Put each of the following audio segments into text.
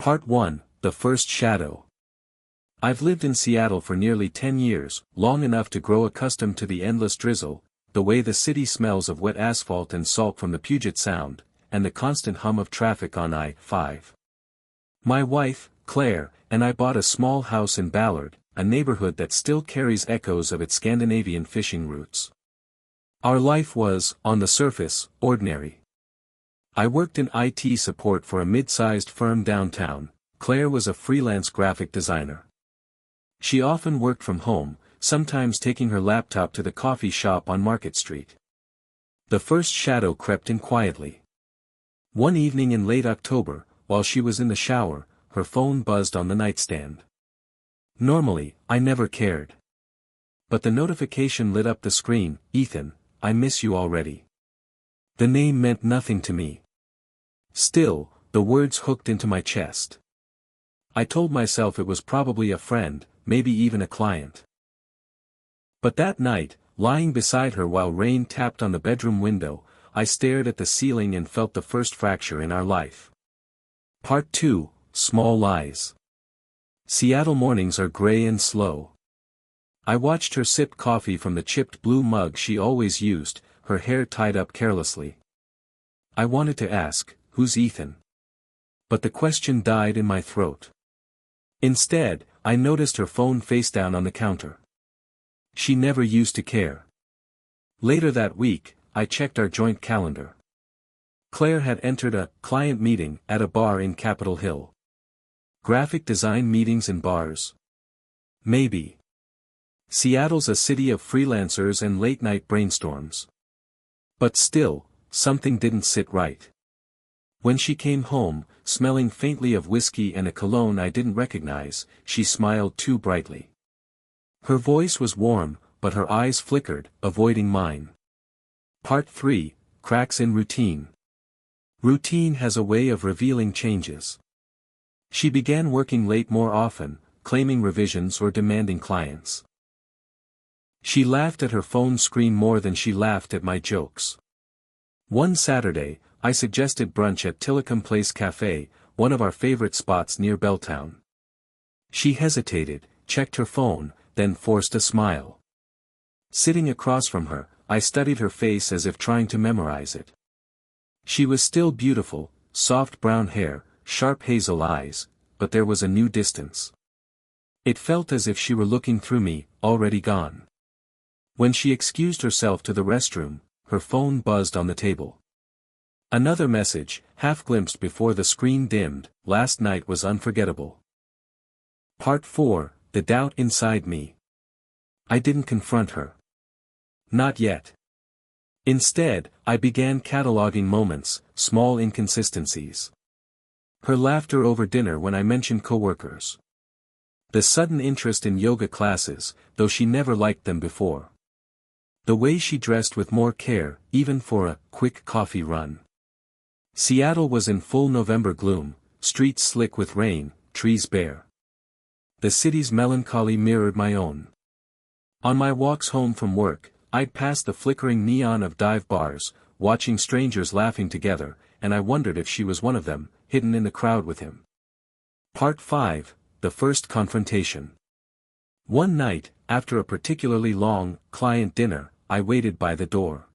Part 1, The First Shadow. I've lived in Seattle for nearly 10 years, long enough to grow accustomed to the endless drizzle, the way the city smells of wet asphalt and salt from the Puget Sound, and the constant hum of traffic on I-5. My wife, Claire, and I bought a small house in Ballard, a neighborhood that still carries echoes of its Scandinavian fishing roots. Our life was, on the surface, ordinary. I worked in IT support for a mid-sized firm downtown. Claire was a freelance graphic designer. She often worked from home, sometimes taking her laptop to the coffee shop on Market Street. The first shadow crept in quietly. One evening in late October, while she was in the shower, her phone buzzed on the nightstand. Normally, I never cared. But the notification lit up the screen. "Ethan, I miss you already." The name meant nothing to me. Still, the words hooked into my chest. I told myself it was probably a friend, maybe even a client. But that night, lying beside her while rain tapped on the bedroom window, I stared at the ceiling and felt the first fracture in our life. Part 2, Small Lies. Seattle mornings are gray and slow. I watched her sip coffee from the chipped blue mug she always used, her hair tied up carelessly. I wanted to ask, "Who's Ethan?" But the question died in my throat. Instead, I noticed her phone face down on the counter. She never used to care. Later that week, I checked our joint calendar. Claire had entered a client meeting at a bar in Capitol Hill. Graphic design meetings in bars? Maybe. Seattle's a city of freelancers and late-night brainstorms. But still, something didn't sit right. When she came home, smelling faintly of whiskey and a cologne I didn't recognize, she smiled too brightly. Her voice was warm, but her eyes flickered, avoiding mine. Part 3, Cracks in Routine. Routine has a way of revealing changes. She began working late more often, claiming revisions or demanding clients. She laughed at her phone screen more than she laughed at my jokes. One Saturday, I suggested brunch at Tillicum Place Cafe, one of our favorite spots near Belltown. She hesitated, checked her phone, then forced a smile. Sitting across from her, I studied her face as if trying to memorize it. She was still beautiful, soft brown hair, sharp hazel eyes, but there was a new distance. It felt as if she were looking through me, already gone. When she excused herself to the restroom, her phone buzzed on the table. Another message, half glimpsed before the screen dimmed. Last night was unforgettable. Part 4, The Doubt Inside Me. I didn't confront her. Not yet. Instead, I began cataloging moments, small inconsistencies. Her laughter over dinner when I mentioned coworkers. The sudden interest in yoga classes, though she never liked them before. The way she dressed with more care, even for a quick coffee run. Seattle was in full November gloom, streets slick with rain, trees bare. The city's melancholy mirrored my own. On my walks home from work, I'd pass the flickering neon of dive bars, watching strangers laughing together, and I wondered if she was one of them, hidden in the crowd with him. Part 5, The First Confrontation. One night, after a particularly long, client dinner, I waited by the door.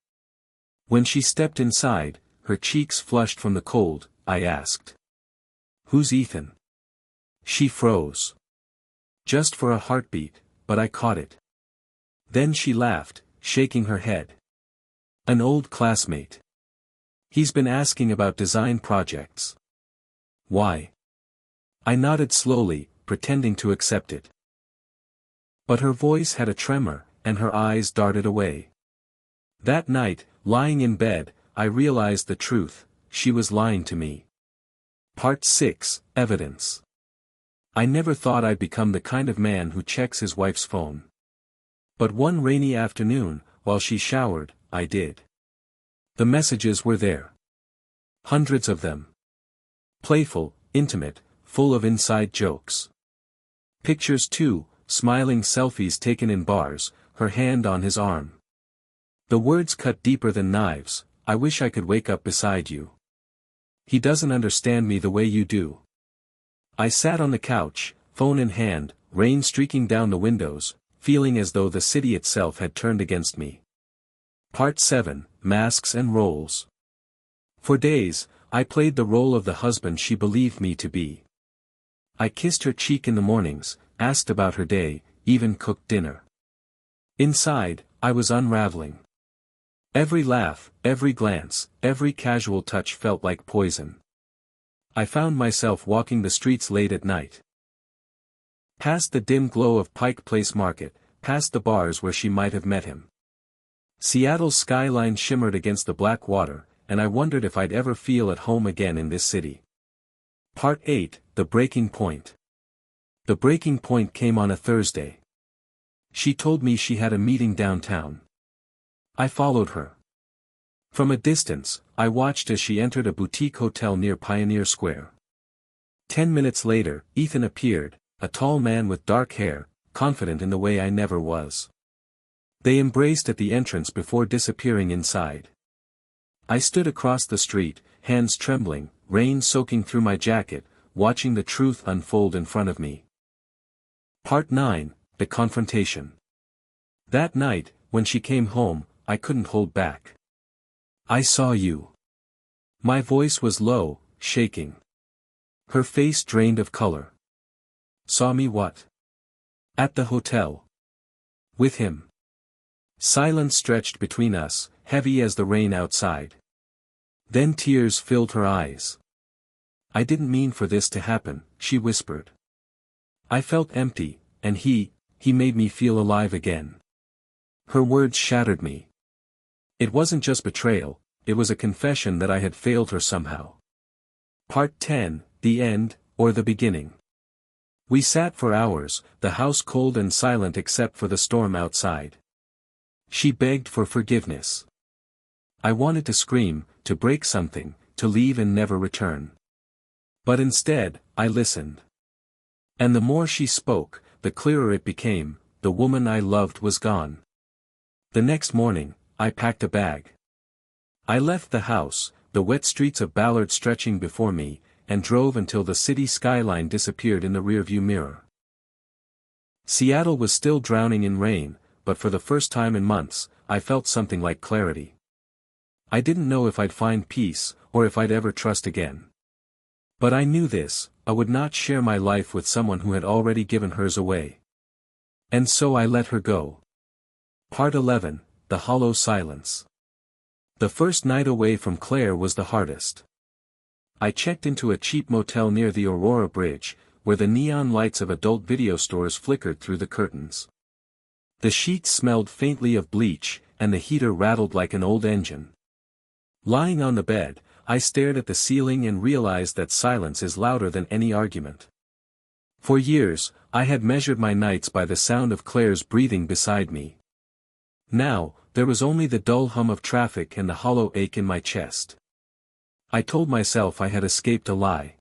When she stepped inside, her cheeks flushed from the cold, I asked, "Who's Ethan?" She froze. Just for a heartbeat, but I caught it. Then she laughed, shaking her head. "An old classmate. He's been asking about design projects." "Why?" I nodded slowly, pretending to accept it. But her voice had a tremor, and her eyes darted away. That night, lying in bed, I realized the truth, she was lying to me. Part 6, Evidence. I never thought I'd become the kind of man who checks his wife's phone. But one rainy afternoon, while she showered, I did. The messages were there. Hundreds of them. Playful, intimate, full of inside jokes. Pictures too, smiling selfies taken in bars, her hand on his arm. The words cut deeper than knives. "I wish I could wake up beside you. He doesn't understand me the way you do." I sat on the couch, phone in hand, rain streaking down the windows, feeling as though the city itself had turned against me. Part 7, Masks and Roles. For days, I played the role of the husband she believed me to be. I kissed her cheek in the mornings, asked about her day, even cooked dinner. Inside, I was unraveling. Every laugh, every glance, every casual touch felt like poison. I found myself walking the streets late at night. Past the dim glow of Pike Place Market, past the bars where she might have met him. Seattle's skyline shimmered against the black water, and I wondered if I'd ever feel at home again in this city. Part 8, The Breaking Point. The breaking point came on a Thursday. She told me she had a meeting downtown. I followed her. From a distance, I watched as she entered a boutique hotel near Pioneer Square. 10 minutes later, Ethan appeared, a tall man with dark hair, confident in the way I never was. They embraced at the entrance before disappearing inside. I stood across the street, hands trembling, rain soaking through my jacket, watching the truth unfold in front of me. Part 9, The Confrontation. That night, when she came home, I couldn't hold back. I saw you. My voice was low, shaking. Her face drained of color. Saw me what? At the hotel. With him. Silence stretched between us, heavy as the rain outside. Then tears filled her eyes. I didn't mean for this to happen, she whispered. I felt empty, and he made me feel alive again. Her words shattered me. It wasn't just betrayal, it was a confession that I had failed her somehow. Part 10, The End, or the Beginning. We sat for hours, the house cold and silent except for the storm outside. She begged for forgiveness. I wanted to scream, to break something, to leave and never return. But instead, I listened. And the more she spoke, the clearer it became, the woman I loved was gone. The next morning, I packed a bag. I left the house, the wet streets of Ballard stretching before me, and drove until the city skyline disappeared in the rearview mirror. Seattle was still drowning in rain, but for the first time in months, I felt something like clarity. I didn't know if I'd find peace, or if I'd ever trust again. But I knew this, I would not share my life with someone who had already given hers away. And so I let her go. Part 11, The Hollow Silence. The first night away from Claire was the hardest. I checked into a cheap motel near the Aurora Bridge, where the neon lights of adult video stores flickered through the curtains. The sheets smelled faintly of bleach, and the heater rattled like an old engine. Lying on the bed, I stared at the ceiling and realized that silence is louder than any argument. For years, I had measured my nights by the sound of Claire's breathing beside me. Now, there was only the dull hum of traffic and the hollow ache in my chest. I told myself I had escaped a lie.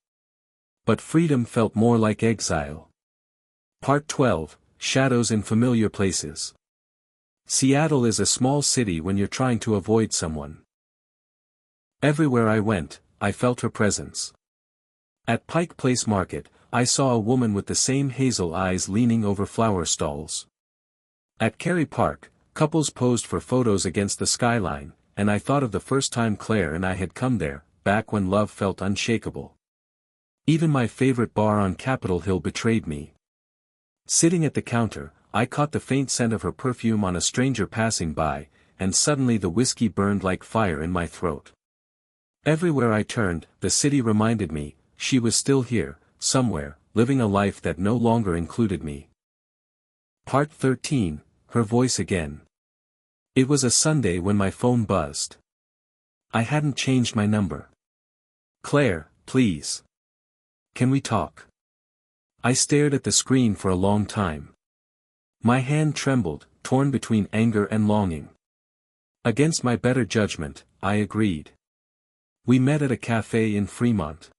But freedom felt more like exile. Part 12, Shadows in Familiar Places. Seattle is a small city when you're trying to avoid someone. Everywhere I went, I felt her presence. At Pike Place Market, I saw a woman with the same hazel eyes leaning over flower stalls. At Cary Park, couples posed for photos against the skyline, and I thought of the first time Claire and I had come there, back when love felt unshakable. Even my favorite bar on Capitol Hill betrayed me. Sitting at the counter, I caught the faint scent of her perfume on a stranger passing by, and suddenly the whiskey burned like fire in my throat. Everywhere I turned, the city reminded me, she was still here, somewhere, living a life that no longer included me. Part 13, Her Voice Again. It was a Sunday when my phone buzzed. I hadn't changed my number. Claire, please. Can we talk? I stared at the screen for a long time. My hand trembled, torn between anger and longing. Against my better judgment, I agreed. We met at a cafe in Fremont.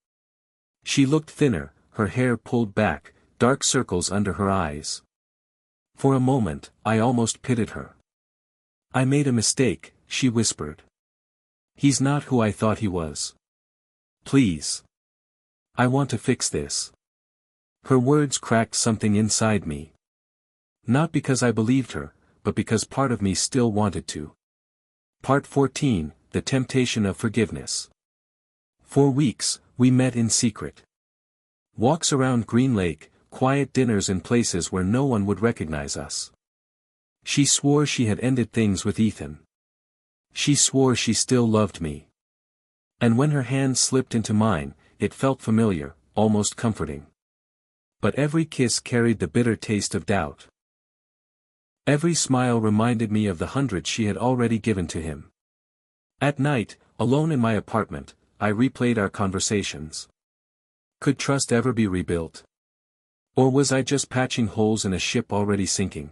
She looked thinner, her hair pulled back, dark circles under her eyes. For a moment, I almost pitied her. I made a mistake, she whispered. He's not who I thought he was. Please. I want to fix this. Her words cracked something inside me. Not because I believed her, but because part of me still wanted to. Part 14, The Temptation of Forgiveness. For weeks, we met in secret. Walks around Green Lake, quiet dinners in places where no one would recognize us. She swore she had ended things with Ethan. She swore she still loved me. And when her hand slipped into mine, it felt familiar, almost comforting. But every kiss carried the bitter taste of doubt. Every smile reminded me of the hundreds she had already given to him. At night, alone in my apartment, I replayed our conversations. Could trust ever be rebuilt? Or was I just patching holes in a ship already sinking?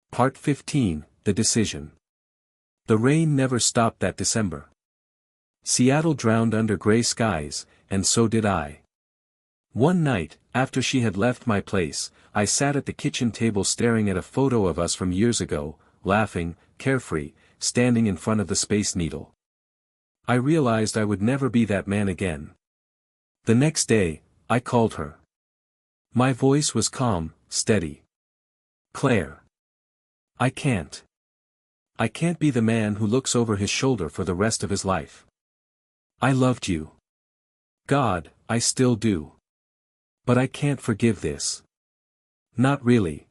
Part 15, The Decision. The rain never stopped that December. Seattle drowned under gray skies, and so did I. One night, after she had left my place, I sat at the kitchen table staring at a photo of us from years ago, laughing, carefree, standing in front of the Space Needle. I realized I would never be that man again. The next day, I called her. My voice was calm, steady. Claire. I can't be the man who looks over his shoulder for the rest of his life. I loved you. God, I still do. But I can't forgive this. Not really.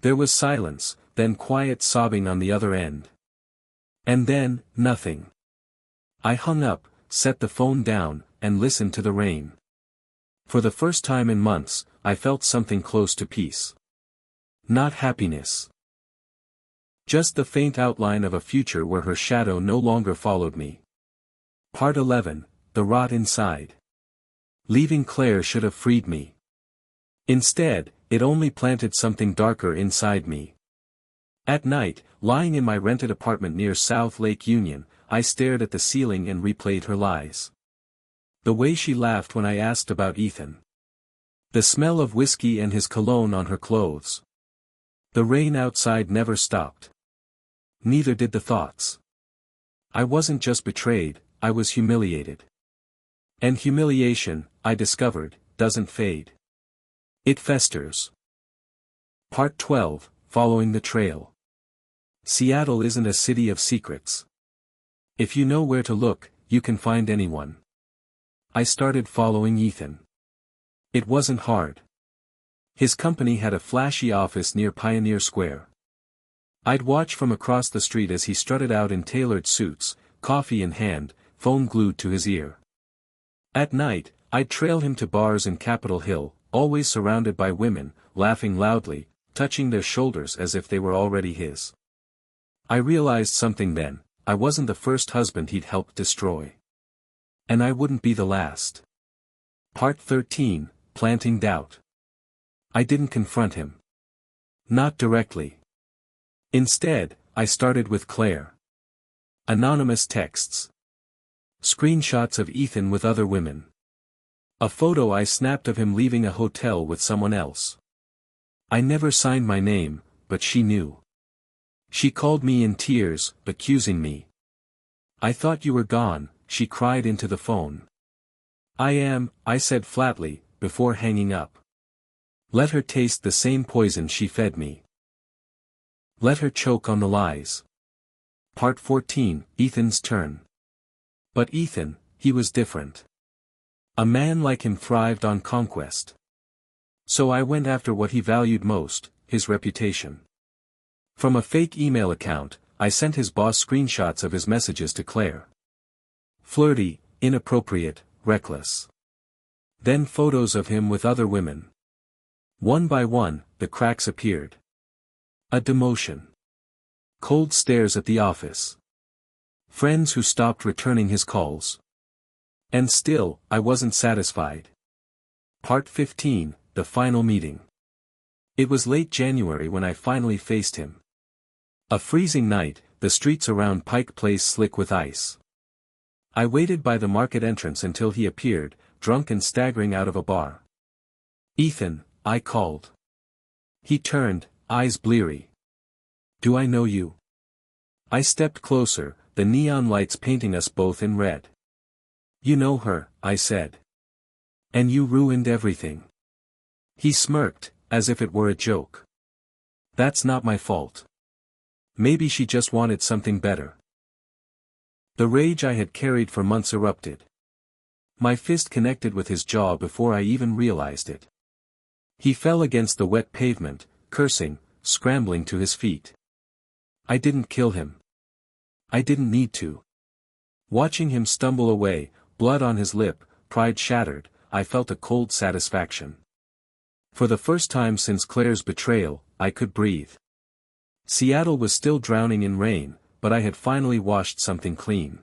There was silence, then quiet sobbing on the other end. And then, nothing. I hung up, set the phone down, and listened to the rain. For the first time in months, I felt something close to peace. Not happiness. Just the faint outline of a future where her shadow no longer followed me. Part 11, The Rot Inside. Leaving Claire should have freed me. Instead, it only planted something darker inside me. At night, lying in my rented apartment near South Lake Union, I stared at the ceiling and replayed her lies. The way she laughed when I asked about Ethan. The smell of whiskey and his cologne on her clothes. The rain outside never stopped. Neither did the thoughts. I wasn't just betrayed, I was humiliated. And humiliation, I discovered, doesn't fade. It festers. Part 12, Following the Trail. Seattle isn't a city of secrets. If you know where to look, you can find anyone. I started following Ethan. It wasn't hard. His company had a flashy office near Pioneer Square. I'd watch from across the street as he strutted out in tailored suits, coffee in hand, phone glued to his ear. At night, I'd trail him to bars in Capitol Hill, always surrounded by women, laughing loudly, touching their shoulders as if they were already his. I realized something then, I wasn't the first husband he'd helped destroy. And I wouldn't be the last. Part 13, Planting Doubt. I didn't confront him. Not directly. Instead, I started with Claire. Anonymous texts. Screenshots of Ethan with other women. A photo I snapped of him leaving a hotel with someone else. I never signed my name, but she knew. She called me in tears, accusing me. I thought you were gone, she cried into the phone. I said flatly, before hanging up. Let her taste the same poison she fed me. Let her choke on the lies. Part 14, Ethan's turn. But Ethan, he was different. A man like him thrived on conquest. So I went after what he valued most, his reputation. From a fake email account, I sent his boss screenshots of his messages to Claire. Flirty, inappropriate, reckless. Then photos of him with other women. One by one, the cracks appeared. A demotion. Cold stares at the office. Friends who stopped returning his calls. And still, I wasn't satisfied. Part 15, The Final Meeting. It was late January when I finally faced him. A freezing night, the streets around Pike Place slick with ice. I waited by the market entrance until he appeared, drunk and staggering out of a bar. Ethan, I called. He turned, eyes bleary. Do I know you? I stepped closer, the neon lights painting us both in red. You know her, I said. And you ruined everything. He smirked, as if it were a joke. That's not my fault. Maybe she just wanted something better. The rage I had carried for months erupted. My fist connected with his jaw before I even realized it. He fell against the wet pavement, cursing, scrambling to his feet. I didn't kill him. I didn't need to. Watching him stumble away, blood on his lip, pride shattered, I felt a cold satisfaction. For the first time since Claire's betrayal, I could breathe. Seattle was still drowning in rain, but I had finally washed something clean.